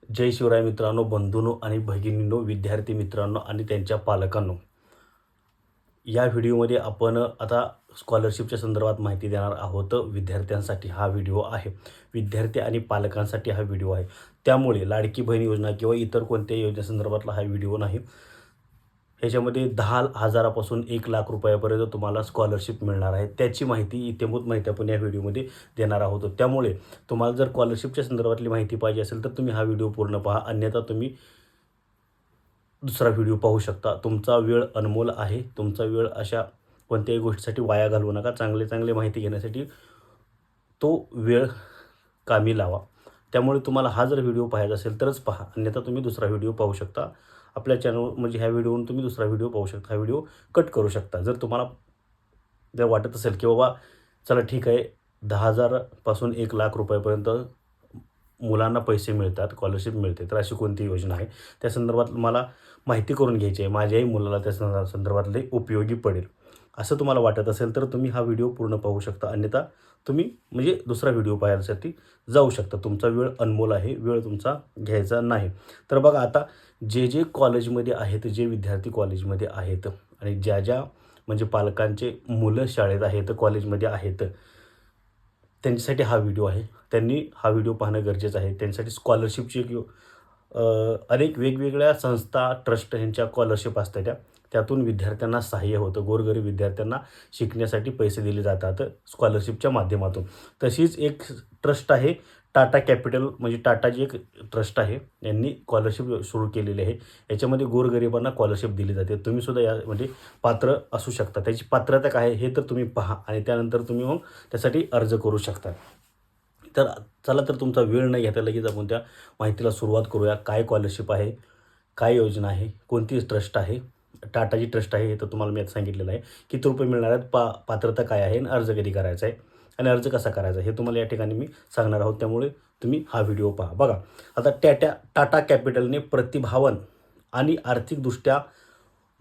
जय शिवराय मित्रांनो, बंधूंनो आणि भगिनींनो, विद्यार्थी मित्रांनो आणि त्यांच्या पालकांनो. या व्हिडिओमध्ये आपण आता स्कॉलरशिपच्या संदर्भात माहिती देणार आहोत. विद्यार्थ्यांसाठी हा व्हिडिओ आहे. विद्यार्थी आणि पालकांसाठी हा व्हिडिओ आहे. त्यामुळे लाडकी बहीण योजना किंवा इतर कोणत्याही योजनेसंदर्भातला हा व्हिडिओ नाही. ह्याच्यामध्ये 10,000पासून 1,00,000 रुपयापर्यंत तुम्हाला स्कॉलरशिप मिळणार आहे. त्याची माहिती, इत्यंभूत माहिती आपण या व्हिडिओमध्ये देणार आहोत. त्यामुळे तुम्हाला जर स्कॉलरशिपच्या संदर्भातली माहिती पाहिजे असेल तर तुम्ही हा व्हिडिओ पूर्ण पहा. अन्यथा तुम्ही दुसरा व्हिडिओ पाहू शकता. तुमचा वेळ अनमोल आहे. तुमचा वेळ अशा कोणत्याही गोष्टीसाठी वाया घालवू नका. चांगली माहिती घेण्यासाठी तो वेळ कामी लावा. त्यामुळे तुम्हाला हा जर व्हिडिओ पाहायचा असेल तरच पहा. अन्यथा तुम्ही दुसरा व्हिडिओ पाहू शकता. आपल्या चॅनल म्हणजे ह्या व्हिडिओवरून तुम्ही दुसरा व्हिडिओ पाहू शकता. हा व्हिडिओ कट करू शकता. जर वाटत असेल की बाबा चला ठीक आहे, 10,000 पासून 1,00,000 रुपयापर्यंत मुलांना पैसे मिळतात, स्कॉलरशिप मिळते, तर अशी कोणती योजना आहे त्या संदर्भात मला माहिती करून घ्यायची आहे. माझ्याही मुलाला त्या संदर्भातले उपयोगी पडेल असं तुम्हाला वाटत असेल तर तुम्ही हा व्हिडिओ पूर्ण पाहू शकता. अन्यथा तुम्ही म्हणजे दुसरा व्हिडिओ पाहण्यासाठी जाऊ शकता. तुमचा वेळ अनमोल आहे. वेळ तुमचा घ्यायचा नाही. तर बघा, आता जे कॉलेजमध्ये आहेत, जे विद्यार्थी कॉलेजमध्ये आहेत आणि ज्या म्हणजे पालकांचे मुलं शाळेत आहेत, कॉलेजमध्ये आहेत, त्यांच्यासाठी हा व्हिडिओ आहे. त्यांनी हा व्हिडिओ पाहणं गरजेचं आहे. त्यांच्यासाठी स्कॉलरशिपची अनेक वेगवेगळ्या संस्था, ट्रस्ट ह्यांच्या स्कॉलरशिप असतात त्यातून विद्यार्थ्यांना सहाय्य होतं. गोरगरीब विद्यार्थ्यांना शिकण्यासाठी पैसे दिले जातात स्कॉलरशिपच्या माध्यमातून. तशीच एक ट्रस्ट आहे टाटा कॅपिटल, म्हणजे टाटाची एक ट्रस्ट आहे. यांनी स्कॉलरशिप सुरू केलेली आहे. याच्यामध्ये गोरगरिबांना स्कॉलरशिप दिली जाते. तुम्हीसुद्धा यामध्ये पात्र असू शकता. त्याची पात्रता काय आहे हे तर तुम्ही पहा आणि त्यानंतर तुम्ही मग त्यासाठी अर्ज करू शकता. तर चला, तर तुमचा वेळ नाही घेता लगेच आपण त्या माहितीला सुरुवात करूया. काय स्कॉलरशिप आहे, काय योजना आहे, कोणती ट्रस्ट आहे. टाटाची ट्रस्ट आहे हे तर तुम्हाला मी आता सांगितलेलं आहे. किती रुपये मिळणार आहेत, पात्रता काय आहे आणि अर्ज कधी करायचा आहे आणि अर्ज कसा करायचा हे तुम्हाला या ठिकाणी मी सांगणार आहोत. त्यामुळे तुम्ही हा व्हिडिओ पहा. बघा, आता टाटा कॅपिटलने प्रतिभावान आणि आर्थिकदृष्ट्या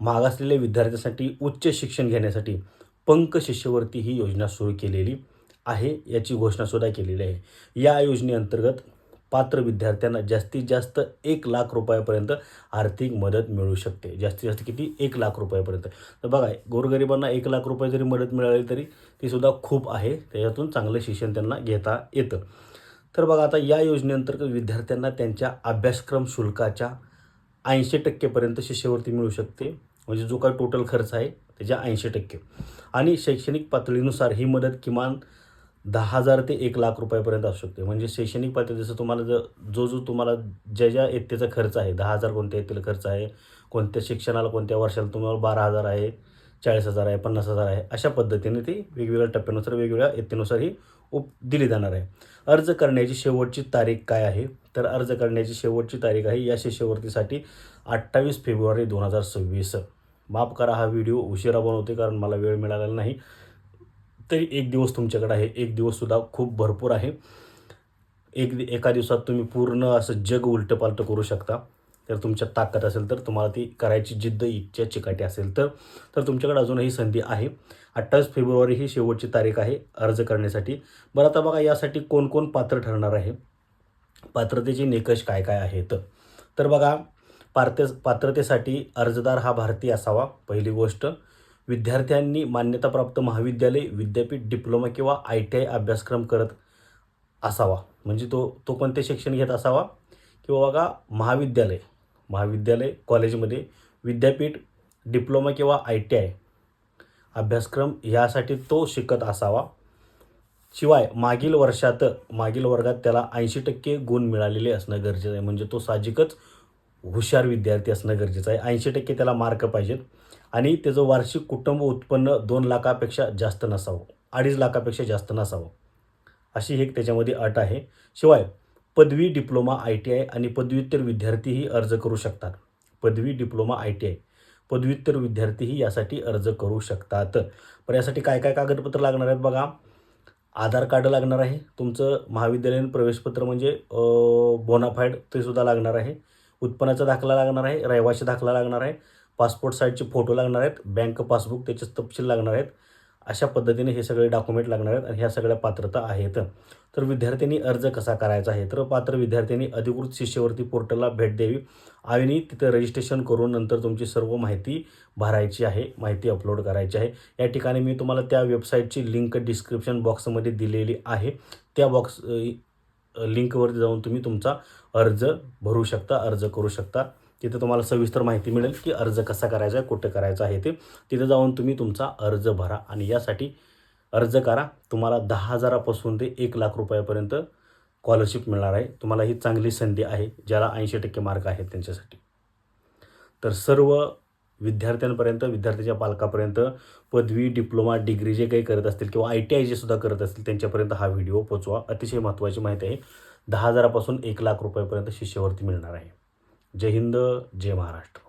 मागासलेल्या विद्यार्थ्यांसाठी उच्च शिक्षण घेण्यासाठी पंक शिष्यवृत्ती ही योजना सुरू केलेली आहे. याची घोषणासुद्धा केलेली आहे. या योजनेअंतर्गत पात्र विद्यार्थ्यांना जास्तीत जास्त 1,00,000 रुपयापर्यंत आर्थिक मदत मिळू शकते. जास्तीत जास्त किती? 1,00,000 रुपयापर्यंत. तर बघा, गोरगरिबांना 1,00,000 रुपये जरी मदत मिळाली तरी तीसुद्धा खूप आहे. त्याच्यातून चांगलं शिक्षण त्यांना घेता येतं. तर बघा, आता या योजनेअंतर्गत विद्यार्थ्यांना त्यांच्या अभ्यासक्रम शुल्काच्या 80% शिष्यवृत्ती मिळू शकते. म्हणजे जो काही टोटल खर्च आहे त्याच्या 80%. आणि शैक्षणिक पातळीनुसार ही मदत किमान 10,000 ते 1,00,000 रुपयापर्यंत असू शकते. म्हणजे शैक्षणिक पातळी जसं तुम्हाला जो तुम्हाला ज्या इयत्तेचा खर्च आहे, 10,000 कोणत्या इयत्तेला खर्च आहे, कोणत्या शिक्षणाला कोणत्या वर्षाला तुम्हाला 12,000 आहे, 40,000 आहे, 50,000 आहे, अशा पद्धतीने ती वेगवेगळ्या टप्प्यानुसार, वेगवेगळ्या इयत्तेनुसार ही दिली जाणार आहे. अर्ज करण्याची शेवटची तारीख काय आहे? तर अर्ज करण्याची शेवटची तारीख आहे या शिष्यवृत्तीसाठी 28 फेब्रुवारी 2026. माफ करा, हा व्हिडिओ उशिरा बनवते कारण मला वेळ मिळालेला नाही. तरी एक दिवस तुमच्याकडे आहे. एक दिवससुद्धा खूप भरपूर आहे. एका दिवसात तुम्ही पूर्ण असं जग उलटंपालटं करू शकता. तर तुमच्यात ताकद असेल तर, तुम्हाला ती करायची जिद्द, इच्छा, चिकाटी असेल तर तुमच्याकडे अजूनही संधी आहे. 28 फेब्रुवारी ही शेवटची तारीख आहे अर्ज करण्यासाठी. बरं, आता बघा, यासाठी कोण कोण पात्र ठरणार आहे, पात्रतेचे निकष काय काय आहेत. तर बघा, पात्रतेसाठी अर्जदार हा भारतीय असावा, पहिली गोष्ट. विद्यार्थ्यांनी मान्यताप्राप्त महाविद्यालय, विद्यापीठ, डिप्लोमा किंवा ITI अभ्यासक्रम करत असावा. म्हणजे तो कोणते शिक्षण घेत असावा किंवा बघा, महाविद्यालय कॉलेजमध्ये, विद्यापीठ, डिप्लोमा किंवा ITI अभ्यासक्रम यासाठी तो शिकत असावा. शिवाय मागील वर्गात त्याला 80% गुण मिळालेले असणं गरजेचं आहे. म्हणजे तो साहजिकच हुशार विद्यार्थी असणं गरजेचं आहे. 80% त्याला मार्क पाहिजेत. आणि त्याचं वार्षिक कुटुंब उत्पन्न 2 लाखापेक्षा जास्त नसावं, 2.5 लाखापेक्षा जास्त नसावं, अशी एक त्याच्यामध्ये अट आहे. शिवाय पदवी, डिप्लोमा, ITI आणि पदव्युत्तर विद्यार्थीही अर्ज करू शकतात. पदवी, डिप्लोमा, ITI पदव्युत्तर विद्यार्थीही यासाठी अर्ज करू शकतात. पण यासाठी काय काय कागदपत्र लागणार आहेत बघा. आधार कार्ड लागणार आहे. तुमचं महाविद्यालयीन प्रवेशपत्र म्हणजे बोनाफाईड ते सुद्धा लागणार आहे. उत्पन्नाचा दाखला लागणार आहे. रहिवासी दाखला लागणार आहे. पासपोर्ट साईजचे फोटो लागणार आहेत. बँक पासबुक त्याचे तपशील लागणार आहेत. अशा पद्धतीने हे सगळे डॉक्युमेंट लागणार आहेत आणि ह्या सगळ्या पात्रता आहेत. तर विद्यार्थ्यांनी अर्ज कसा करायचा आहे, तर पात्र विद्यार्थ्यांनी अधिकृत शिष्यवृत्ती पोर्टलला भेट द्यावी आणि तिथं रजिस्ट्रेशन करून नंतर तुमची सर्व माहिती भरायची आहे, माहिती अपलोड करायची आहे. या ठिकाणी मी तुम्हाला त्या वेबसाईटची लिंक डिस्क्रिप्शन बॉक्समध्ये दिलेली आहे. त्या लिंकवरती जाऊन तुम्ही तुमचा अर्ज भरू शकता, अर्ज करू शकता. तिथे तुम्हाला सविस्तर माहिती मिळेल की अर्ज कसा करायचा आहे, कुठं करायचा आहे ते. तिथं जाऊन तुम्ही तुमचा अर्ज भरा आणि यासाठी अर्ज करा. तुम्हाला 10,000पासून ते 1,00,000 रुपयापर्यंत स्कॉलरशिप मिळणार आहे. तुम्हाला ही चांगली संधी आहे, ज्याला 80% मार्क आहेत त्यांच्यासाठी. तर सर्व विद्यार्थ्यांपर्यंत, विद्यार्थ्याच्या पालकापर्यंत पदवी, डिप्लोमा, डिग्री जे काही करत असतील किंवा ITI जे सुद्धा करत असतील त्यांच्यापर्यंत हा व्हिडिओ पोहोचवा. अतिशय महत्त्वाची माहिती आहे. 10,000पासून 1,00,000 रुपयापर्यंत शिष्यवृत्ती मिळणार आहे. जय हिंद, जय महाराष्ट्र.